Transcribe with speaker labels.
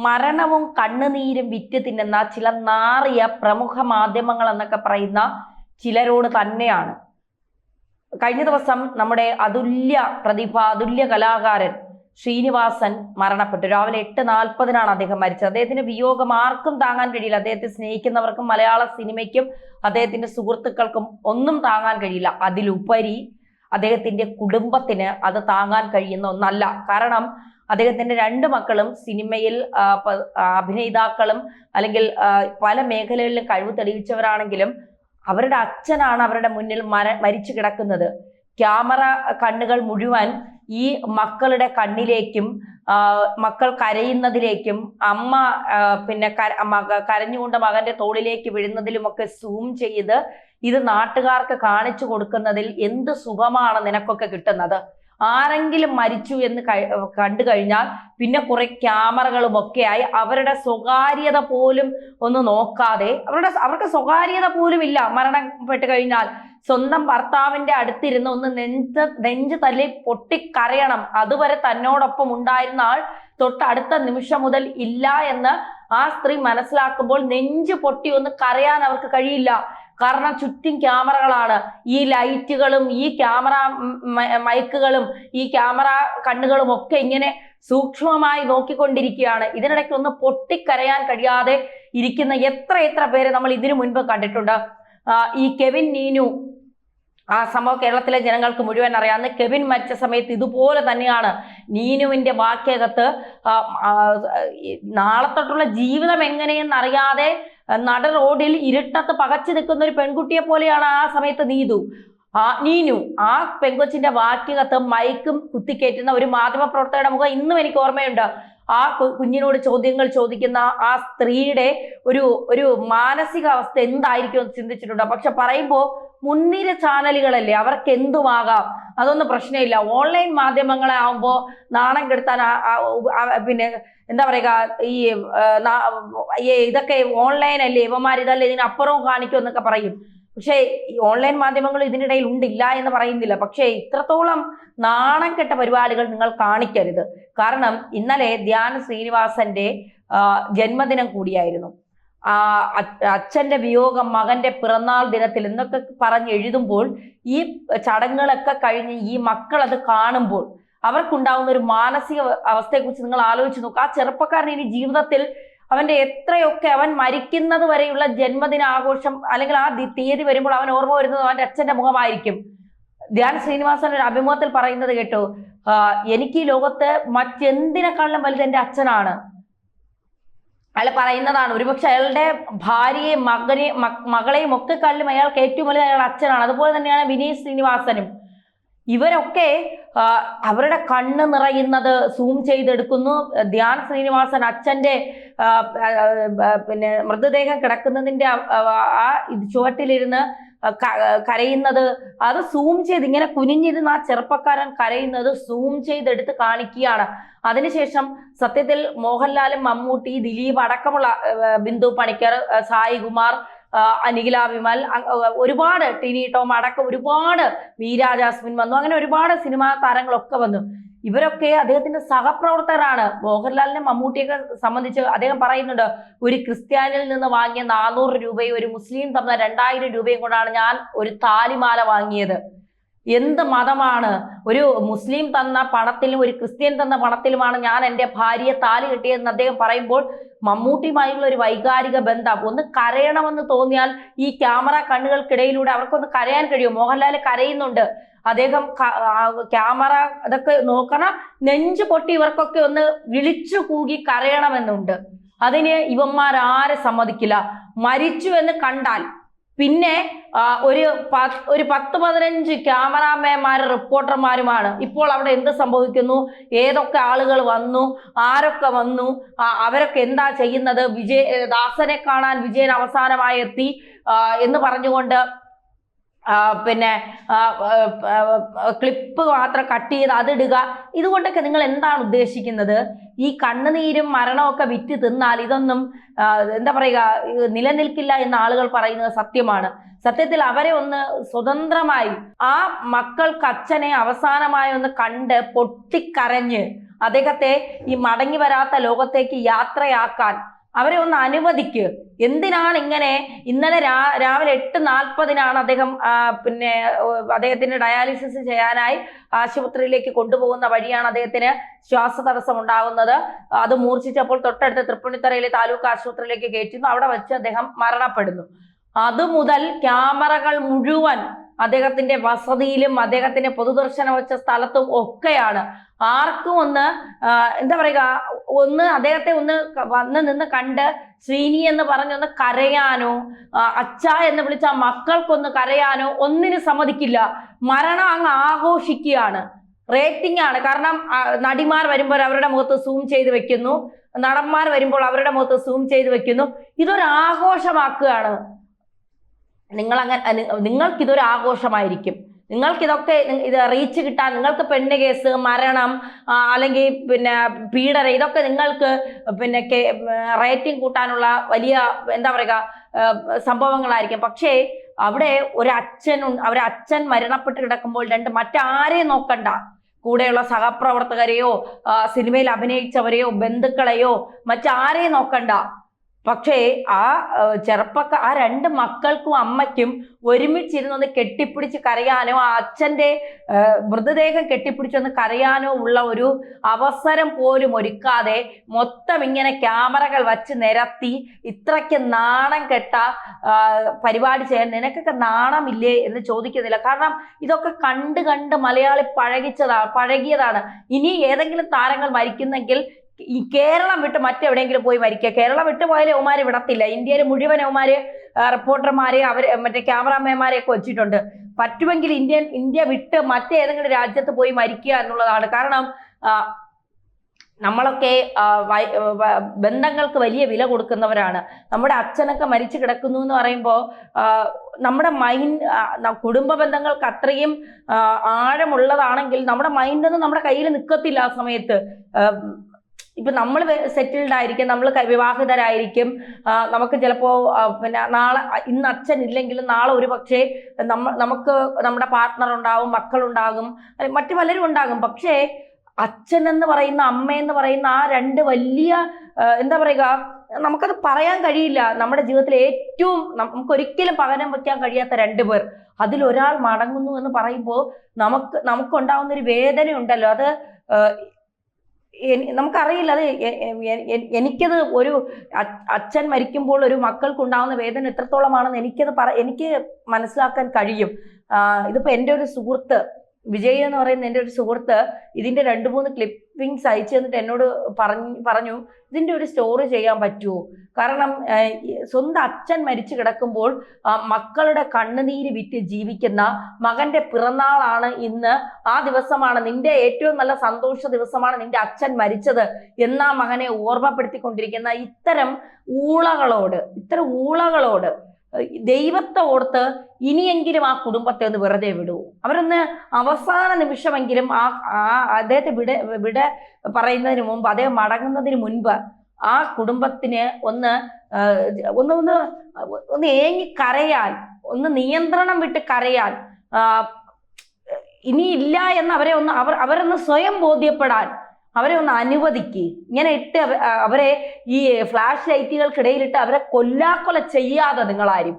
Speaker 1: മരണവും കണ്ണുനീരും വിറ്റ് തിന്നുന്ന ചില നാറിയ പ്രമുഖ മാധ്യമങ്ങൾ എന്നൊക്കെ പറയുന്ന ചിലരോട് തന്നെയാണ്. കഴിഞ്ഞ ദിവസം നമ്മുടെ അതുല്യ കലാകാരൻ ശ്രീനിവാസൻ മരണപ്പെട്ടു. രാവിലെ 8:40 അദ്ദേഹം മരിച്ചത്. അദ്ദേഹത്തിന്റെ വിയോഗം ആർക്കും താങ്ങാൻ കഴിയില്ല. അദ്ദേഹത്തെ സ്നേഹിക്കുന്നവർക്കും മലയാള സിനിമയ്ക്കും അദ്ദേഹത്തിന്റെ സുഹൃത്തുക്കൾക്കും ഒന്നും താങ്ങാൻ കഴിയില്ല. അതിലുപരി അദ്ദേഹത്തിന്റെ കുടുംബത്തിന് അത് താങ്ങാൻ കഴിയുന്ന ഒന്നല്ല. കാരണം അദ്ദേഹത്തിന്റെ 2 മക്കളും സിനിമയിൽ അഭിനേതാക്കളും അല്ലെങ്കിൽ പല മേഖലകളിലും കഴിവ് തെളിയിച്ചവരാണെങ്കിലും അവരുടെ അച്ഛനാണ് അവരുടെ മുന്നിൽ മരിച്ചു കിടക്കുന്നത്. ക്യാമറ കണ്ണുകൾ മുഴുവൻ ഈ മക്കളുടെ കണ്ണിലേക്കും മക്കൾ കരയുന്നതിലേക്കും അമ്മ പിന്നെ കരഞ്ഞുകൊണ്ട് മകന്റെ തോളിലേക്ക് വീഴുന്നതിലുമൊക്കെ സൂം ചെയ്ത് ഇത് നാട്ടുകാർക്ക് കാണിച്ചു കൊടുക്കുന്നതിൽ എന്ത് സുഖമാണ് നിനക്കൊക്കെ കിട്ടുന്നത്. ആരെങ്കിലും മരിച്ചു എന്ന് കണ്ടു കഴിഞ്ഞാൽ പിന്നെ കുറെ ക്യാമറകളും ഒക്കെയായി അവരുടെ സ്വകാര്യത പോലും ഒന്ന് നോക്കാതെ അവർക്ക് സ്വകാര്യത പോലും ഇല്ല. മരണപ്പെട്ട് കഴിഞ്ഞാൽ സ്വന്തം ഭർത്താവിന്റെ അടുത്തിരുന്ന് ഒന്ന് നെഞ്ച് തല്ലി പൊട്ടിക്കരയണം. അതുവരെ തന്നോടൊപ്പം ഉണ്ടായിരുന്ന ആൾ തൊട്ടടുത്ത നിമിഷം മുതൽ ഇല്ല എന്ന് ആ സ്ത്രീ മനസ്സിലാക്കുമ്പോൾ നെഞ്ച് പൊട്ടി ഒന്ന് കരയാൻ അവർക്ക് കഴിയില്ല. കാരണം ചുറ്റും ക്യാമറകളാണ്. ഈ ലൈറ്റുകളും ഈ ക്യാമറ മൈക്കുകളും ഈ ക്യാമറ കണ്ണുകളും ഒക്കെ ഇങ്ങനെ സൂക്ഷ്മമായി നോക്കിക്കൊണ്ടിരിക്കുകയാണ്. ഇതിനിടയ്ക്ക് ഒന്ന് പൊട്ടിക്കരയാൻ കഴിയാതെ ഇരിക്കുന്ന എത്ര പേരെ നമ്മൾ ഇതിനു മുൻപ് കണ്ടിട്ടുണ്ട്. ഈ കെവിൻ നീനു ആ സംഭവം കേരളത്തിലെ ജനങ്ങൾക്ക് മുഴുവൻ അറിയാവുന്ന കെവിൻ മരിച്ച സമയത്ത് ഇതുപോലെ തന്നെയാണ്. നീനുവിന്റെ വാക്യകത്ത് നാളെ തൊട്ടുള്ള ജീവിതം എങ്ങനെയെന്ന് അറിയാതെ നട റോഡിൽ ഇരുട്ടത്ത് പകച്ചു നിൽക്കുന്ന ഒരു പെൺകുട്ടിയെ പോലെയാണ് ആ സമയത്ത് നീനു. ആ പെൺകൊച്ചിന്റെ വാക്യകത്ത് മൈക്കും കുത്തിക്കയറ്റുന്ന ഒരു മാധ്യമപ്രവർത്തകരുടെ മുഖം ഇന്നും എനിക്ക് ഓർമ്മയുണ്ട്. ആ കുഞ്ഞിനോട് ചോദ്യങ്ങൾ ചോദിക്കുന്ന ആ സ്ത്രീയുടെ ഒരു മാനസികാവസ്ഥ എന്തായിരിക്കും എന്ന് ചിന്തിച്ചിട്ടുണ്ടോ? പക്ഷെ പറയുമ്പോൾ മുൻനിര ചാനലുകളല്ലേ, അവർക്ക് എന്തുമാകാം, അതൊന്നും പ്രശ്നമില്ല. ഓൺലൈൻ മാധ്യമങ്ങളെ ആവുമ്പോൾ നാണം കെടുത്താൻ പിന്നെ എന്താ പറയുക, ഈ ഇതൊക്കെ ഓൺലൈൻ അല്ലേ, ഇവന്മാർ ഇതല്ലേ, ഇതിനപ്പുറവും കാണിക്കും എന്നൊക്കെ പറയും. പക്ഷേ ഈ ഓൺലൈൻ മാധ്യമങ്ങൾ ഇതിനിടയിൽ ഉണ്ടില്ല എന്ന് പറയുന്നില്ല. പക്ഷേ ഇത്രത്തോളം നാണം കെട്ട പരിപാടികൾ നിങ്ങൾ കാണിക്കരുത്. കാരണം ഇന്നലെ ധ്യാൻ ശ്രീനിവാസന്റെ ജന്മദിനം കൂടിയായിരുന്നു. അച്ഛന്റെ വിയോഗം മകന്റെ പിറന്നാൾ ദിനത്തിൽ എന്നൊക്കെ പറഞ്ഞ് എഴുതുമ്പോൾ ഈ ചടങ്ങുകളൊക്കെ കഴിഞ്ഞ് ഈ മക്കൾ അത് കാണുമ്പോൾ അവർക്കുണ്ടാവുന്ന ഒരു മാനസിക അവസ്ഥയെക്കുറിച്ച് നിങ്ങൾ ആലോചിച്ച് നോക്കുക. ആ ചെറുപ്പക്കാരൻ ഇനി ജീവിതത്തിൽ അവന്റെ എത്രയൊക്കെ അവൻ മരിക്കുന്നത് വരെയുള്ള ജന്മദിന ആഘോഷം അല്ലെങ്കിൽ ആ തീയതി വരുമ്പോൾ അവൻ ഓർമ്മ വരുന്നത് അവന്റെ അച്ഛന്റെ മുഖമായിരിക്കും. ധ്യാൻ ശ്രീനിവാസൻ ഒരു അഭിമുഖത്തിൽ പറയുന്നത് കേട്ടു, എനിക്ക് ഈ ലോകത്ത് മറ്റെന്തിനെക്കാളും വലുത് എൻ്റെ അച്ഛനാണ്. അയാൾ പറയുന്നതാണ്. ഒരുപക്ഷെ അയാളുടെ ഭാര്യയെയും മകളെയും ഒക്കെ കാളിലും അയാൾക്ക് ഏറ്റവും വലുത് അയാളുടെ അച്ഛനാണ്. അതുപോലെ തന്നെയാണ് വിനീത് ശ്രീനിവാസനും. ഇവരൊക്കെ അവരുടെ കണ്ണ് നിറയുന്നത് സൂം ചെയ്തെടുക്കുന്നു. ധ്യാൻ ശ്രീനിവാസൻ അച്ഛന്റെ പിന്നെ മൃതദേഹം കിടക്കുന്നതിന്റെ ആ ചുവട്ടിലിരുന്ന് കരയുന്നത് അത് സൂം ചെയ്ത് ഇങ്ങനെ കുനിഞ്ഞിരുന്ന ആ ചെറുപ്പക്കാരൻ കരയുന്നത് സൂം ചെയ്തെടുത്ത് കാണിക്കുകയാണ്. അതിനുശേഷം സത്യത്തിൽ മോഹൻലാലും മമ്മൂട്ടി ദിലീപ് അടക്കമുള്ള ബിന്ദു പണിക്കർ, സായി കുമാർ, നിഖില വിമൽ, ഒരുപാട് ടിനി ടോം അടക്കം ഒരുപാട് മീര ജാസ്മിൻ വന്നു. അങ്ങനെ ഒരുപാട് സിനിമാ താരങ്ങളൊക്കെ വന്നു. ഇവരൊക്കെ അദ്ദേഹത്തിന്റെ സഹപ്രവർത്തകരാണ്. മോഹൻലാലിനെ മമ്മൂട്ടിയൊക്കെ സംബന്ധിച്ച് അദ്ദേഹം പറയുന്നുണ്ട്, ഒരു ക്രിസ്ത്യാനിൽ നിന്ന് വാങ്ങിയ 400 രൂപയും ഒരു മുസ്ലിം തന്ന 2000 രൂപയും കൊണ്ടാണ് ഞാൻ ഒരു താലിമാല വാങ്ങിയത്. എന്ത് മതമാണ്? ഒരു മുസ്ലിം തന്ന പണത്തിലും ഒരു ക്രിസ്ത്യൻ തന്ന പണത്തിലുമാണ് ഞാൻ എൻ്റെ ഭാര്യയെ താലി കെട്ടിയതെന്ന് അദ്ദേഹം പറയുമ്പോൾ മമ്മൂട്ടിയുമായുള്ള ഒരു വൈകാരിക ബന്ധം, ഒന്ന് കരയണമെന്ന് തോന്നിയാൽ ഈ ക്യാമറ കണ്ണുകൾക്കിടയിലൂടെ അവർക്കൊന്ന് കരയാൻ കഴിയും. മോഹൻലാൽ കരയുന്നുണ്ട്. അദ്ദേഹം ക്യാമറ അതൊക്കെ നോക്കണം, നെഞ്ചു പൊട്ടി ഇവർക്കൊക്കെ ഒന്ന് വിളിച്ചു കൂകി കരയണമെന്നുണ്ട്. അതിന് ഇവന്മാരാരെ സമ്മതിക്കില്ല. മരിച്ചു എന്ന് കണ്ടാൽ പിന്നെ ഒരു 10-15 ക്യാമറാമാൻമാരും റിപ്പോർട്ടർമാരുമാണ്. ഇപ്പോൾ അവിടെ എന്ത് സംഭവിക്കുന്നു, ഏതൊക്കെ ആളുകൾ വന്നു, ആരൊക്കെ വന്നു, അവരൊക്കെ എന്താ ചെയ്യുന്നത്, ദാസനെ കാണാൻ വിജയൻ അവസാനമായി എത്തി എന്ന് പറഞ്ഞുകൊണ്ട് പിന്നെ ക്ലിപ്പ് മാത്രം കട്ട് ചെയ്ത് അതിടുക. ഇതുകൊണ്ടൊക്കെ നിങ്ങൾ എന്താണ് ഉദ്ദേശിക്കുന്നത്? ഈ കണ്ണുനീരും മരണമൊക്കെ വിറ്റ് തിന്നാൽ ഇതൊന്നും എന്താ പറയുക, നിലനിൽക്കില്ല എന്ന് ആളുകൾ പറയുന്നത് സത്യമാണ്. സത്യത്തിൽ അവരെ ഒന്ന് സ്വതന്ത്രമായി ആ മക്കൾക്ക് അച്ഛനെ അവസാനമായി ഒന്ന് കണ്ട് പൊട്ടിക്കരഞ്ഞ് അദ്ദേഹത്തെ ഈ മടങ്ങി വരാത്ത ലോകത്തേക്ക് യാത്രയാക്കാൻ അവരെ ഒന്ന് അനുവദിക്ക്. എന്തിനാണ് ഇങ്ങനെ? ഇന്നലെ രാവിലെ 8:40 അദ്ദേഹം പിന്നെ അദ്ദേഹത്തിന് ഡയാലിസിസ് ചെയ്യാനായി ആശുപത്രിയിലേക്ക് കൊണ്ടുപോകുന്ന വഴിയാണ് അദ്ദേഹത്തിന് ശ്വാസതടസ്സം ഉണ്ടാകുന്നത്. അത് മൂർച്ഛിച്ചപ്പോൾ തൊട്ടടുത്ത തൃപ്പൂണിത്തുറയിലെ താലൂക്ക് ആശുപത്രിയിലേക്ക് കയറ്റുന്നു. അവിടെ വെച്ച് അദ്ദേഹം മരണപ്പെടുന്നു. അതുമുതൽ ക്യാമറകൾ മുഴുവൻ അദ്ദേഹത്തിന്റെ വസതിയിലും അദ്ദേഹത്തിന്റെ പൊതുദർശനം വെച്ച സ്ഥലത്തും ഒക്കെയാണ്. ആർക്കും ഒന്ന് എന്താ പറയുക, ഒന്ന് അദ്ദേഹത്തെ ഒന്ന് വന്ന് നിന്ന് കണ്ട് ശ്രീനി എന്ന് പറഞ്ഞൊന്ന് കരയാനോ, അച്ഛ എന്ന് വിളിച്ച മക്കൾക്കൊന്ന് കരയാനോ ഒന്നിനും സമ്മതിക്കില്ല. മരണം അങ്ങ് ആഘോഷിക്കുകയാണ്. റേറ്റിംഗ് ആണ്. കാരണം നടിമാർ വരുമ്പോൾ അവരുടെ മുഖത്ത് സൂം ചെയ്ത് വെക്കുന്നു, നടന്മാർ വരുമ്പോൾ അവരുടെ മുഖത്ത് സൂം ചെയ്ത് വെക്കുന്നു. ഇതൊരു ആഘോഷമാക്കുകയാണ്. നിങ്ങൾക്കിതൊരു ആഘോഷമായിരിക്കും. നിങ്ങൾക്കിതൊക്കെ ഇത് റീച്ച് കിട്ടാൻ, നിങ്ങൾക്ക് പെണ്ണ് കേസ്, മരണം, അല്ലെങ്കിൽ പിന്നെ പീഡനം, ഇതൊക്കെ നിങ്ങൾക്ക് പിന്നെ റേറ്റിംഗ് കൂട്ടാനുള്ള വലിയ എന്താ പറയുക സംഭവങ്ങളായിരിക്കും. പക്ഷേ അവിടെ ഒരച്ഛൻ മരണപ്പെട്ട് കിടക്കുമ്പോൾ മറ്റാരെയും നോക്കണ്ട. കൂടെയുള്ള സഹപ്രവർത്തകരെയോ സിനിമയിൽ അഭിനയിച്ചവരെയോ ബന്ധുക്കളെയോ മറ്റാരെയും നോക്കണ്ട. പക്ഷേ ആ രണ്ട് മക്കൾക്കും അമ്മയ്ക്കും ഒരുമിച്ചിരുന്നൊന്ന് കെട്ടിപ്പിടിച്ച് കരയാനോ, ആ അച്ഛൻ്റെ മൃതദേഹം കെട്ടിപ്പിടിച്ചൊന്ന് കരയാനോ ഉള്ള ഒരു അവസരം പോലും ഒരുക്കാതെ മൊത്തം ഇങ്ങനെ ക്യാമറകൾ വച്ച് നിരത്തി ഇത്രയ്ക്ക് നാണം കെട്ട പരിപാടി ചെയ്യാൻ നിനക്കൊക്കെ നാണമില്ലേ എന്ന് ചോദിക്കുന്നില്ല. കാരണം ഇതൊക്കെ കണ്ട് മലയാളി പഴകിയതാണ്. ഇനി ഏതെങ്കിലും താരങ്ങൾ മരിക്കുന്നെങ്കിൽ ഈ കേരളം വിട്ട് മറ്റെവിടെയെങ്കിലും പോയി മരിക്കുക. കേരളം വിട്ട് പോയാലും അവന്മാര് വിടത്തില്ല. ഇന്ത്യയിൽ മുഴുവൻ അവന്മാര് റിപ്പോർട്ടർമാരെ മറ്റേ ക്യാമറാമാൻമാരെ ഒക്കെ വെച്ചിട്ടുണ്ട്. പറ്റുമെങ്കിൽ ഇന്ത്യ വിട്ട് മറ്റേതെങ്കിലും രാജ്യത്ത് പോയി മരിക്കുക എന്നുള്ളതാണ്. കാരണം നമ്മളൊക്കെ ബന്ധങ്ങൾക്ക് വലിയ വില കൊടുക്കുന്നവരാണ്. നമ്മുടെ അച്ഛനൊക്കെ മരിച്ചു കിടക്കുന്നു എന്ന് പറയുമ്പോൾ നമ്മുടെ കുടുംബ ബന്ധങ്ങൾക്ക് അത്രയും ആഴമുള്ളതാണെങ്കിൽ നമ്മുടെ മൈൻഡൊന്നും നമ്മുടെ കയ്യിൽ നിൽക്കത്തില്ല ആ സമയത്ത്. ഇപ്പൊ നമ്മൾ സെറ്റിൽഡ് ആയിരിക്കും, നമ്മൾ വിവാഹിതരായിരിക്കും, നമുക്ക് ചിലപ്പോ പിന്നെ ഇന്ന് അച്ഛൻ ഇല്ലെങ്കിലും നാളെ ഒരു പക്ഷേ നമുക്ക് നമ്മുടെ പാർട്ട്ണർ ഉണ്ടാവും, മക്കളുണ്ടാകും, മറ്റു പലരും ഉണ്ടാകും. പക്ഷേ അച്ഛൻ എന്ന് പറയുന്ന, അമ്മ എന്ന് പറയുന്ന ആ രണ്ട് വലിയ എന്താ പറയുക, നമുക്കത് പറയാൻ കഴിയില്ല. നമ്മുടെ ജീവിതത്തിൽ ഏറ്റവും നമുക്കൊരിക്കലും പകരം വയ്ക്കാൻ കഴിയാത്ത രണ്ടുപേർ, അതിലൊരാൾ മടങ്ങുന്നു എന്ന് പറയുമ്പോൾ നമുക്കുണ്ടാവുന്ന ഒരു വേദന ഉണ്ടല്ലോ, അത് നമുക്കറിയില്ല. അത് എനിക്കത് ഒരു അച്ഛൻ മരിക്കുമ്പോൾ ഒരു മക്കൾക്കുണ്ടാവുന്ന വേദന എത്രത്തോളമാണെന്ന് എനിക്ക് മനസ്സിലാക്കാൻ കഴിയും. ഇതിപ്പോ എൻ്റെ ഒരു സുഹൃത്ത് വിജയ് എന്ന് പറയുന്ന എൻ്റെ ഒരു സുഹൃത്ത് ഇതിന്റെ 2-3 ക്ലിപ്പിങ്സ് അയച്ചു തന്നിട്ട് എന്നോട് പറഞ്ഞു ഇതിന്റെ ഒരു സ്റ്റോറി ചെയ്യാൻ പറ്റുമോ? കാരണം സ്വന്തം അച്ഛൻ മരിച്ചു കിടക്കുമ്പോൾ മക്കളുടെ കണ്ണുനീര് വിറ്റ് ജീവിക്കുന്ന മകന്റെ പിറന്നാളാണ് ഇന്ന്. ആ ദിവസമാണ് നിന്റെ ഏറ്റവും നല്ല സന്തോഷ ദിവസമാണ് നിന്റെ അച്ഛൻ മരിച്ചത് എന്നാ മകനെ ഓർമ്മപ്പെടുത്തിക്കൊണ്ടിരിക്കുന്ന ഇത്തരം ഊളകളോട് ദൈവത്തെ ഓർത്ത് ഇനിയെങ്കിലും ആ കുടുംബത്തെ ഒന്ന് വെറുതെ വിടൂ. അവരൊന്ന് അവസാന നിമിഷമെങ്കിലും അദ്ദേഹത്തെ വിട പറയുന്നതിന് മുമ്പ്, അദ്ദേഹം മടങ്ങുന്നതിന് മുൻപ് ആ കുടുംബത്തിന് ഒന്ന് ഏങ്ങി കരയാൻ, ഒന്ന് നിയന്ത്രണം വിട്ട് കരയാൻ, ഇനിയില്ല എന്ന് അവരൊന്ന് സ്വയം ബോധ്യപ്പെടാൻ അവരെ ഒന്ന് അനുവദിക്കുക. ഇങ്ങനെ ഇട്ട് അവരെ ഈ ഫ്ലാഷ് ലൈറ്റുകൾക്കിടയിലിട്ട് അവരെ കൊല്ലാക്കൊല ചെയ്യാതെ നിങ്ങളാരും